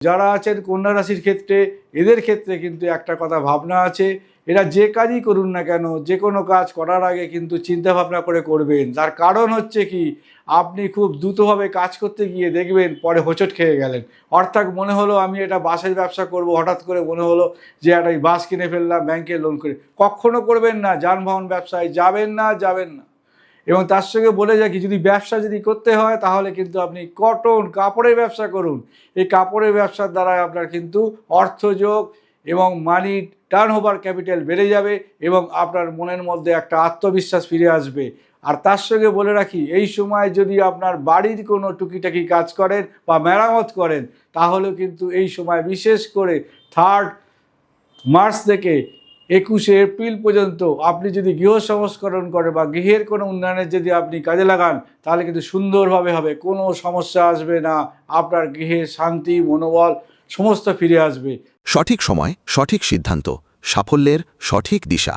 যারা আছেন কন্যা রাশির ক্ষেত্রে, এদের ক্ষেত্রে কিন্তু একটা কথা ভাবনা আছে, এরা যে কাজই করুন না কেন, যে কোনো কাজ করার আগে কিন্তু চিন্তা ভাবনা করে করবেন। তার কারণ হচ্ছে কি, আপনি খুব দ্রুতভাবে কাজ করতে গিয়ে দেখবেন পরে হোঁচট খেয়ে গেলেন। অর্থাৎ মনে হলো আমি এটা বাসের ব্যবসা করব, হঠাৎ করে মনে হলো যে একটা বাস কিনে ফেললাম ব্যাংকে লোন করে। কখনো করবেন না, যানবাহন ব্যবসায় যাবেন না, যাবেন না। এবং তার সঙ্গে বলে যাই কি, যদি ব্যবসা যদি করতে হয় তাহলে কিন্তু আপনি কটন কাপড়ের ব্যবসা করুন। এই কাপড়ের ব্যবসার দ্বারা আপনার কিন্তু অর্থযোগ এবং মানি টার্ন ওভার ক্যাপিটাল বেড়ে যাবে এবং আপনার মনের মধ্যে একটা আত্মবিশ্বাস ফিরে আসবে। আর তার সঙ্গে বলে রাখি, এই সময় যদি আপনার বাড়ির কোনো টুকিটাকি কাজ করেন বা মেরামত করেন, তাহলেও কিন্তু এই সময় বিশেষ করে 3 মার্চ থেকে 21 এপ্রিল পর্যন্ত আপনি যদি গৃহ সংস্করণ করেন বা গৃহের কোনো উন্নয়নের যদি আপনি কাজে লাগান, তাহলে কিন্তু সুন্দরভাবে হবে, কোনো সমস্যা আসবে না। আপনার গৃহে শান্তি, মনোবল সমস্ত ফিরে আসবে। সঠিক সময়, সঠিক সিদ্ধান্ত, সাফল্যের সঠিক দিশা।